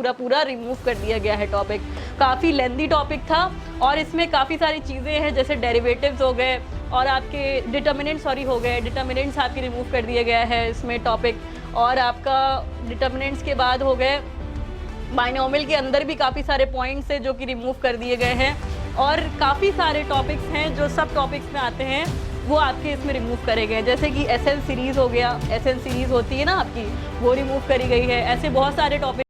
पूरा पूरा रिमूव कर दिया गया है टॉपिक। काफ़ी लेंदी टॉपिक था और इसमें काफ़ी सारी चीज़ें हैं, जैसे डेरिवेटिव्स हो गए और आपके डिटर्मिनेंट्स हो गए, डिटर्मिनेंट्स आपके रिमूव कर दिया गया है इसमें टॉपिक। और आपका डिटर्मिनेंट्स के बाद हो गए बाइनोमियल के अंदर भी काफ़ी सारे पॉइंट्स हैं जो कि रिमूव कर दिए गए हैं। और काफ़ी सारे टॉपिक्स हैं जो सब टॉपिक्स में आते हैं वो आपके इसमें रिमूव करे गए हैं, जैसे कि एसएन सीरीज़ हो गया, एसएन सीरीज़ होती है ना आपकी, वो रिमूव करी गई है। ऐसे बहुत सारे topic.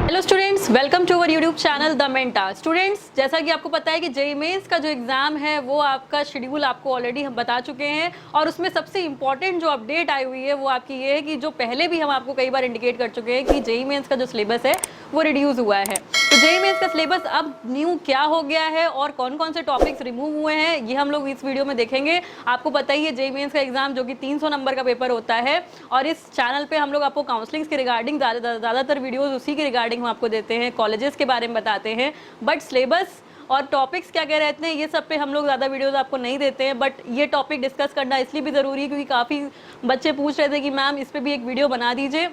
Hello students, welcome to our YouTube channel the Menta. Students, जैसा कि आपको पता है कि जेईई मेंस का जो एग्ज़ाम है वो आपका शेड्यूल आपको ऑलरेडी हम बता चुके हैं और उसमें सबसे इंपॉर्टेंट जो अपडेट आई हुई है वो आपकी ये है कि जो पहले भी हम आपको कई बार इंडिकेट कर चुके हैं कि जेईई मेंस का जो सिलेबस है वो रिड्यूस हुआ है। तो जेईई मेंस का सिलेबस अब न्यू क्या हो गया है और कौन कौन से टॉपिक्स रिमूव हुए हैं ये हम लोग इस वीडियो में देखेंगे। आपको पता ही है जेईई मेंस का एग्जाम जो कि 300 नंबर का पेपर होता है और इस चैनल पे हम लोग आपको काउंसलिंग के रिगार्डिंग ज़्यादातर वीडियोज़ उसी के रिगार्डिंग हम आपको देते हैं, कॉलेजेस के बारे में बताते हैं। बट सिलेबस और टॉपिक्स क्या क्या रहते हैं ये सब पे हम लोग ज़्यादा वीडियोस आपको नहीं देते हैं। बट ये टॉपिक डिस्कस करना इसलिए भी ज़रूरी है क्योंकि काफ़ी बच्चे पूछ रहे थे कि मैम इस पर भी एक वीडियो बना दीजिए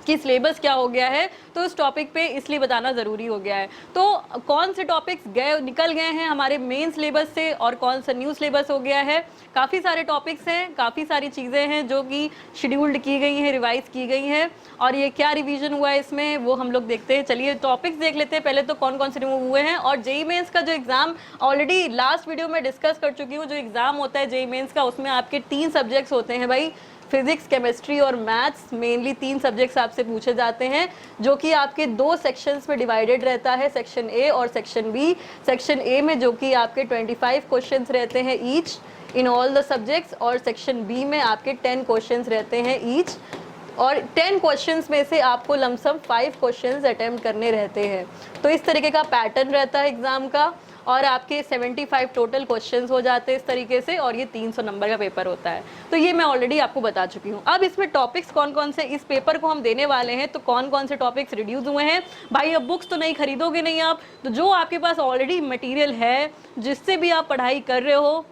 कि सिलेबस क्या हो गया है, तो इस टॉपिक पे इसलिए बताना ज़रूरी हो गया है। तो कौन से टॉपिक्स निकल गए हैं हमारे मेन सिलेबस से और कौन सा न्यू सिलेबस हो गया है। काफ़ी सारे टॉपिक्स हैं, काफ़ी सारी चीज़ें हैं जो कि शेड्यूल्ड की गई हैं, रिवाइज की गई हैं और ये क्या रिवीजन हुआ है इसमें वो हम लोग देखते हैं। चलिए टॉपिक्स देख लेते हैं पहले तो कौन कौन से रिमूव हुए हैं। और जेईई मेंस का जो एग्ज़ाम ऑलरेडी लास्ट वीडियो में डिस्कस कर चुकी हूँ, जो एग्ज़ाम होता है जेईई मेंस का उसमें आपके 3 सब्जेक्ट्स होते हैं भाई, फिजिक्स, केमिस्ट्री और मैथ्स। मेनली 3 सब्जेक्ट्स आपसे पूछे जाते हैं जो कि आपके 2 सेक्शंस में डिवाइडेड रहता है, सेक्शन ए और सेक्शन बी। सेक्शन ए में जो कि आपके 25 क्वेश्चंस रहते हैं each in all the subjects और सेक्शन बी में आपके 10 क्वेश्चंस रहते हैं ईच और 10 क्वेश्चंस में से आपको लमसम 5 क्वेश्चंस अटेम्प्ट करने रहते हैं। तो इस तरीके का पैटर्न रहता है एग्ज़ाम का और आपके 75 टोटल क्वेश्चंस हो जाते हैं इस तरीके से और ये 300 नंबर का पेपर होता है। तो ये मैं ऑलरेडी आपको बता चुकी हूँ। अब इसमें टॉपिक्स कौन कौन से इस पेपर को हम देने वाले हैं, तो कौन कौन से टॉपिक्स रिड्यूस हुए हैं। भाई अब बुक्स तो नहीं खरीदोगे नहीं आप, तो जो आपके पास ऑलरेडी मटीरियल है जिससे भी आप पढ़ाई कर रहे हो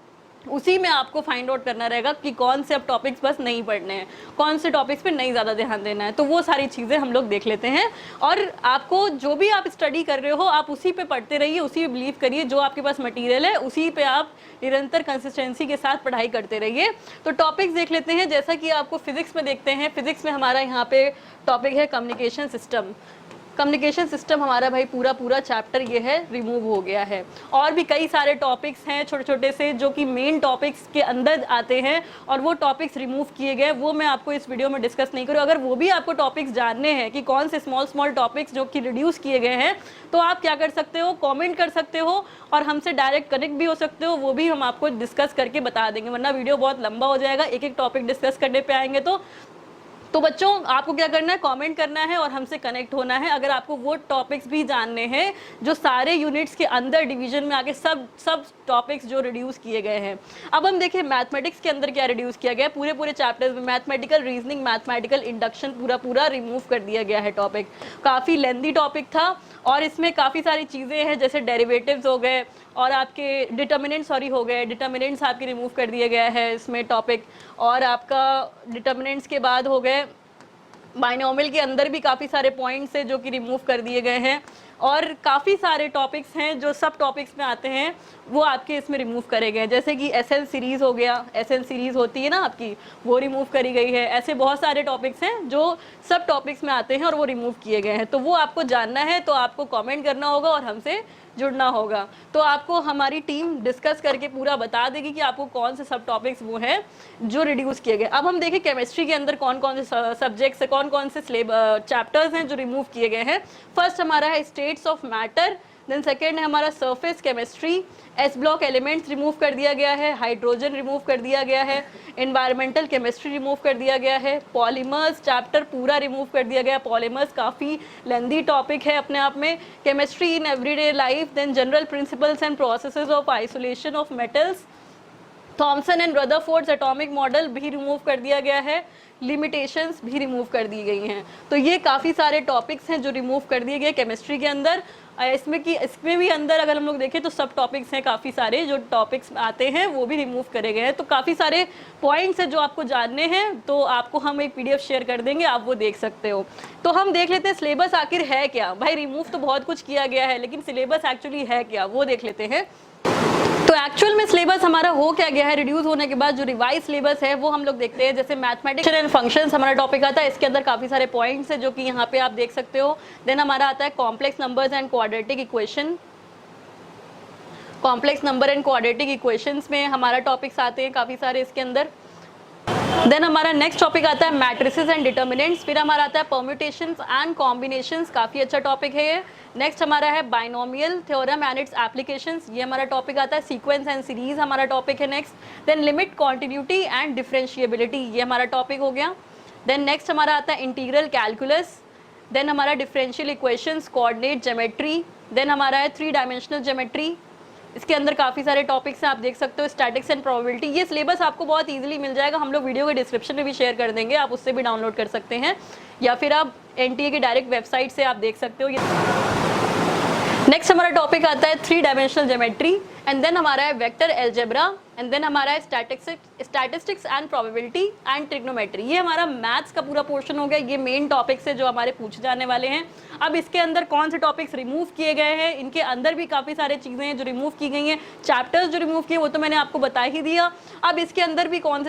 उसी में आपको फाइंड आउट करना रहेगा कि कौन से अब टॉपिक्स बस नहीं पढ़ने हैं, कौन से टॉपिक्स पे नहीं ज़्यादा ध्यान देना है। तो वो सारी चीज़ें हम लोग देख लेते हैं और आपको जो भी आप स्टडी कर रहे हो आप उसी पे पढ़ते रहिए, उसी पे बिलीव करिए, जो आपके पास मटेरियल है उसी पे आप निरंतर कंसिस्टेंसी के साथ पढ़ाई करते रहिए। तो टॉपिक्स देख लेते हैं। जैसा कि आपको फिजिक्स में देखते हैं, फिजिक्स में हमारा यहाँ पे टॉपिक है कम्युनिकेशन सिस्टम। कम्युनिकेशन सिस्टम हमारा भाई पूरा चैप्टर ये है रिमूव हो गया है। और भी कई सारे टॉपिक्स हैं छोटे छोटे से जो कि मेन टॉपिक्स के अंदर आते हैं और वो टॉपिक्स रिमूव किए गए, वो मैं आपको इस वीडियो में डिस्कस नहीं करूँ। अगर वो भी आपको टॉपिक्स जानने हैं कि कौन से स्मॉल टॉपिक्स जो कि रिड्यूस किए गए हैं, तो आप क्या कर सकते हो, कॉमेंट कर सकते हो और हमसे डायरेक्ट कनेक्ट भी हो सकते हो, वो भी हम आपको डिस्कस करके बता देंगे, वरना वीडियो बहुत लंबा हो जाएगा एक एक टॉपिक डिस्कस करने पे आएंगे। तो बच्चों आपको क्या करना है, कमेंट करना है और हमसे कनेक्ट होना है अगर आपको वो टॉपिक्स भी जानने हैं जो सारे यूनिट्स के अंदर डिवीजन में आके सब टॉपिक्स जो रिड्यूस किए गए हैं। अब हम देखें मैथमेटिक्स के अंदर क्या रिड्यूस किया गया है। पूरे चैप्टर्स में मैथमेटिकल रीजनिंग, मैथमेटिकल इंडक्शन पूरा रिमूव कर दिया गया है टॉपिक। काफ़ी लेंदी टॉपिक था और इसमें काफ़ी सारी चीज़ें हैं, जैसे डेरिवेटिव्स हो गए और आपके डिटर्मिनेंट्स हो गए, डिटर्मिनेंट्स आपके रिमूव कर दिया गया है इसमें टॉपिक। और आपका डिटर्मिनेंट्स के बाद हो गए बाइनोमियल के अंदर भी काफ़ी सारे पॉइंट्स हैं जो कि रिमूव कर दिए गए हैं और काफ़ी सारे टॉपिक्स हैं जो सब टॉपिक्स में आते हैं वो आपके इसमें रिमूव करे गए हैं, जैसे कि एसएन सीरीज़ हो गया, एसएन सीरीज़ होती है ना आपकी, वो रिमूव करी गई है। ऐसे बहुत सारे टॉपिक्स हैं जो सब टॉपिक्स में आते हैं और वो रिमूव किए गए हैं। तो वो आपको जानना है तो आपको कमेंट करना होगा और हमसे जुड़ना होगा। तो आपको हमारी टीम डिस्कस करके पूरा बता देगी कि आपको कौन से सब टॉपिक्स वो हैं जो रिड्यूस किए गए। अब हम देखें केमिस्ट्री के अंदर कौन कौन से सब्जेक्ट्स है, कौन कौन से चैप्टर्स हैं जो रिमूव किए गए हैं। फर्स्ट हमारा है states of matter, then second है हमारा surface chemistry, S block elements remove कर दिया गया है, हाइड्रोजन रिमूव कर दिया गया है, एनवायरमेंटल केमिस्ट्री रिमूव कर दिया गया है, पॉलीमर्स चैप्टर पूरा रिमूव कर दिया गया। पॉलीमर्स काफ़ी लेंदी टॉपिक है अपने आप में। Chemistry in everyday life, then general principles and processes of isolation of metals, Thomson and Rutherford's atomic model भी रिमूव कर दिया गया है, लिमिटेशंस भी रिमूव कर दी गई हैं। तो ये काफ़ी सारे टॉपिक्स हैं जो रिमूव कर दिए गए केमिस्ट्री के अंदर। इसमें भी अंदर अगर हम लोग देखें तो सब टॉपिक्स हैं, काफ़ी सारे जो टॉपिक्स आते हैं वो भी रिमूव करे गए हैं। तो काफ़ी सारे पॉइंट्स हैं जो आपको जानने हैं, तो आपको हम एक PDF शेयर कर देंगे, आप वो देख सकते हो। तो हम देख लेते हैं सिलेबस आखिर है क्या। भाई रिमूव तो बहुत कुछ किया गया है, लेकिन सिलेबस एक्चुअली है क्या वो देख लेते हैं। तो एक्चुअल में सिलेबस हमारा हो क्या गया है रिड्यूस होने के बाद। जो रिवाइज सिलेबस है वो हम लोग देखते हैं। जैसे मैथमेटिक्स एंड फंक्शंस हमारा टॉपिक आता है, इसके अंदर काफ़ी सारे पॉइंट्स हैं जो कि यहाँ पे आप देख सकते हो। देन हमारा आता है complex numbers and quadratic equation. Complex number and quadratic equations में हमारा टॉपिक्स आते हैं काफ़ी सारे इसके अंदर। देन हमारा नेक्स्ट टॉपिक आता है मैट्रिसेस एंड डिटर्मिनेंट्स। फिर हमारा आता है परम्यूटेशंस एंड कॉम्बिनेशंस, काफ़ी अच्छा टॉपिक है ये। नेक्स्ट हमारा है binomial theorem and its applications, ये हमारा टॉपिक आता है। सीक्वेंस एंड सीरीज हमारा टॉपिक है next. Then limit continuity and differentiability, ये हमारा टॉपिक हो गया। देन नेक्स्ट हमारा आता है इंटीग्रल कैलकुलस। देन हमारा differential equations, coordinate geometry. Then हमारा है 3 डायमेंशनल ज्योमेट्री। इसके अंदर काफ़ी सारे टॉपिक्स हैं, आप देख सकते हो। स्टैटिक्स एंड प्रोबेबिलिटी, ये सिलेबस आपको बहुत इजीली मिल जाएगा, हम लोग वीडियो के डिस्क्रिप्शन में भी शेयर कर देंगे, आप उससे भी डाउनलोड कर सकते हैं, या फिर आप NTA की डायरेक्ट वेबसाइट से आप देख सकते हो। नेक्स्ट हमारा टॉपिक आता है 3 डायमेंशनल ज्योमेट्री। एंड देन हमारा है वेक्टर अलजेब्रा। एंड देन हमारा है statistics and probability and trigonometry, ये हमारा मैथ्स का पूरा पोर्शन हो गया। ये मेन टॉपिक्स है जो हमारे पूछे जाने वाले हैं। अब इसके अंदर कौन से टॉपिक्स रिमूव किए गए हैं, इनके अंदर भी काफ़ी सारी चीज़ें हैं जो रिमूव की गई हैं। चैप्टर्स जो रिमूव किए वो तो मैंने आपको बता ही दिया। अब इसके अंदर भी कौन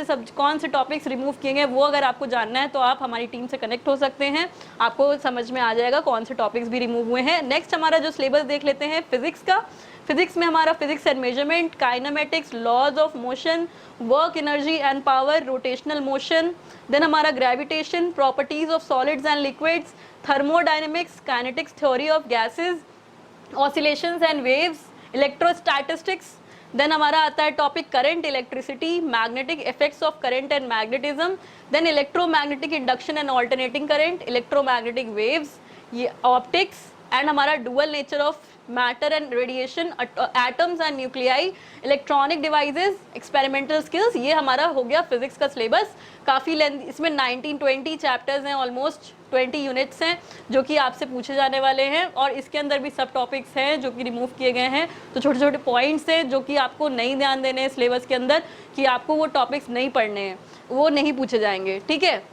से टॉपिक्स रिमूव किए गए वो अगर आपको जानना है तो आप हमारी टीम से कनेक्ट हो सकते हैं, आपको समझ में आ जाएगा कौन से टॉपिक्स भी रिमूव हुए हैं। नेक्स्ट हमारा जो सिलेबस देख लेते हैं फिजिक्स का। फिजिक्स में हमारा physics and measurement, kinematics, laws of motion, work energy and power, rotational motion. Then हमारा gravitation, properties of solids and liquids, thermodynamics, kinetics, theory of gases, oscillations and waves, electrostatistics. Then हमारा आता है topic current, electricity, magnetic effects of current and magnetism. Then electromagnetic induction and alternating current, electromagnetic waves, ये optics and हमारा dual nature of matter and radiation, atoms and nuclei, electronic devices, experimental skills. ये हमारा हो गया physics का syllabus. काफ़ी length, इसमें 19-20 chapters हैं, ऑलमोस्ट 20 यूनिट्स हैं जो कि आपसे पूछे जाने वाले हैं। और इसके अंदर भी सब टॉपिक्स हैं जो कि रिमूव किए गए हैं। तो छोटे छोटे पॉइंट्स हैं जो कि आपको नहीं ध्यान देने हैं सिलेबस के अंदर, कि आपको वो टॉपिक्स नहीं पढ़ने हैं, वो नहीं पूछे जाएंगे, ठीक है।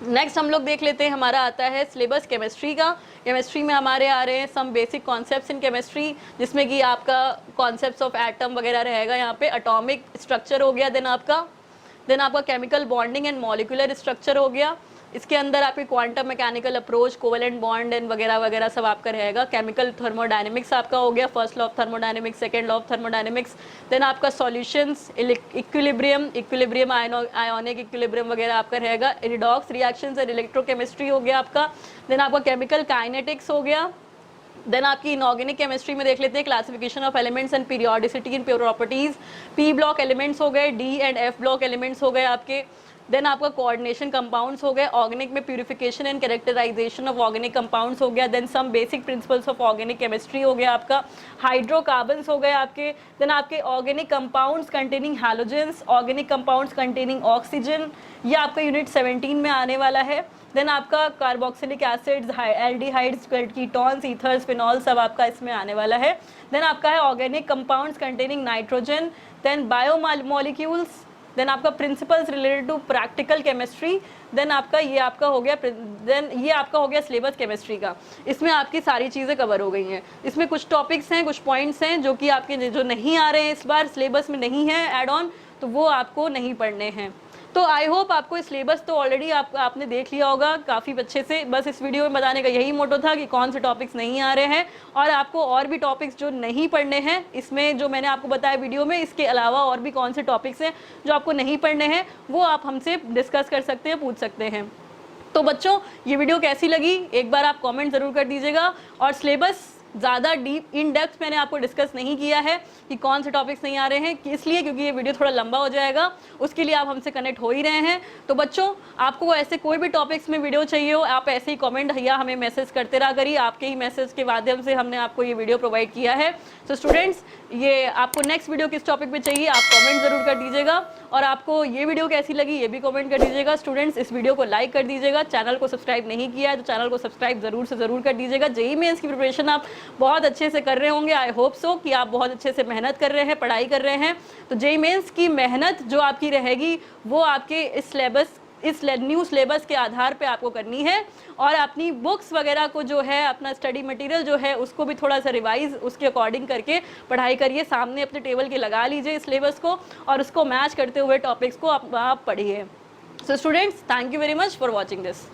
नेक्स्ट हम लोग देख लेते हैं, हमारा आता है सिलेबस केमिस्ट्री का। केमिस्ट्री में हमारे आ रहे हैं some basic concepts in chemistry, जिसमें कि आपका कॉन्सेप्ट्स ऑफ एटम वगैरह रहेगा यहाँ पे। एटॉमिक स्ट्रक्चर हो गया, देन आपका chemical bonding and molecular structure हो गया। इसके अंदर आपके quantum mechanical approach, covalent bond and वगैरह वगैरह सब आपका रहेगा। केमिकल थर्मोडायनेमिक्स आपका हो गया, first law of thermodynamics, second law of thermodynamics. Then आपका सॉल्यूशंस, इक्विलिब्रियम, आयोनिक इक्विलिब्रियम वगैरह आपका रहेगा। रिडॉक्स रिएक्शंस एंड इलेक्ट्रोकेमिस्ट्री हो गया आपका। देन आपका केमिकल काइनेटिक्स हो गया। देन आपकी इनऑर्गेनिक केमिस्ट्री में देख लेते हैं classification of elements and periodicity in properties. P block elements हो गए, D and F block elements हो गए आपके। देन आपका कोऑर्डिनेशन कंपाउंड्स हो गए। ऑर्गेनिक में purification and characterisation of organic compounds हो गया। Then some basic principles of organic chemistry हो गया आपका। हाइड्रोकार्बन्स हो गए आपके। देन आपके organic compounds containing halogens, organic compounds containing oxygen, ये आपका यूनिट 17 में आने वाला है। देन आपका carboxylic acids, aldehydes, ketones, ethers, phenol सब आपका इसमें आने वाला है। देन आपका है organic compounds containing nitrogen. Then biomolecules. Then आपका principles related to practical chemistry. Then आपका ये आपका हो गया सिलेबस केमिस्ट्री का। इसमें आपकी सारी चीज़ें कवर हो गई हैं। इसमें कुछ टॉपिक्स हैं, कुछ पॉइंट्स हैं जो कि आपके जो नहीं आ रहे हैं इस बार सिलेबस में नहीं है ऐड ऑन, तो वो आपको नहीं पढ़ने हैं। तो आई होप आपको सिलेबस तो ऑलरेडी आपने देख लिया होगा काफ़ी अच्छे से। बस इस वीडियो में बताने का यही मोटो था कि कौन से टॉपिक्स नहीं आ रहे हैं, और आपको और भी टॉपिक्स जो नहीं पढ़ने हैं इसमें, जो मैंने आपको बताया वीडियो में, इसके अलावा और भी कौन से टॉपिक्स हैं जो आपको नहीं पढ़ने हैं, वो आप हमसे डिस्कस कर सकते हैं, पूछ सकते हैं। तो बच्चों, ये वीडियो कैसी लगी एक बार आप कॉमेंट ज़रूर कर दीजिएगा। और सिलेबस ज़्यादा डीप इन डेप्थ मैंने आपको डिस्कस नहीं किया है कि कौन से टॉपिक्स नहीं आ रहे हैं, इसलिए क्योंकि ये वीडियो थोड़ा लंबा हो जाएगा, उसके लिए आप हमसे कनेक्ट हो ही रहे हैं। तो बच्चों, आपको ऐसे कोई भी टॉपिक्स में वीडियो चाहिए हो, आप ऐसे ही कमेंट या हमें मैसेज करते रहा करिए, आपके ही मैसेज के माध्यम से हमने आपको ये वीडियो प्रोवाइड किया है। तो स्टूडेंट्स, ये आपको नेक्स्ट वीडियो किस टॉपिक पे चाहिए आप कमेंट जरूर कर दीजिएगा, और आपको ये वीडियो कैसी लगी ये भी कमेंट कर दीजिएगा। स्टूडेंट्स, इस वीडियो को लाइक कर दीजिएगा, चैनल को सब्सक्राइब नहीं किया है तो चैनल को सब्सक्राइब जरूर से जरूर कर दीजिएगा। जेईई मेंस की प्रिपरेशन आप बहुत अच्छे से कर रहे होंगे, आई होप सो कि आप बहुत अच्छे से मेहनत कर रहे हैं, पढ़ाई कर रहे हैं। तो जेईई मेंस की मेहनत जो आपकी रहेगी वो आपके इस न्यू सिलेबस के आधार पे आपको करनी है, और अपनी बुक्स वगैरह को जो है, अपना स्टडी मटेरियल जो है उसको भी थोड़ा सा रिवाइज उसके अकॉर्डिंग करके पढ़ाई करिए। सामने अपने टेबल के लगा लीजिए सिलेबस को और उसको मैच करते हुए टॉपिक्स को आप पढ़िए। So students, thank you very much for watching this.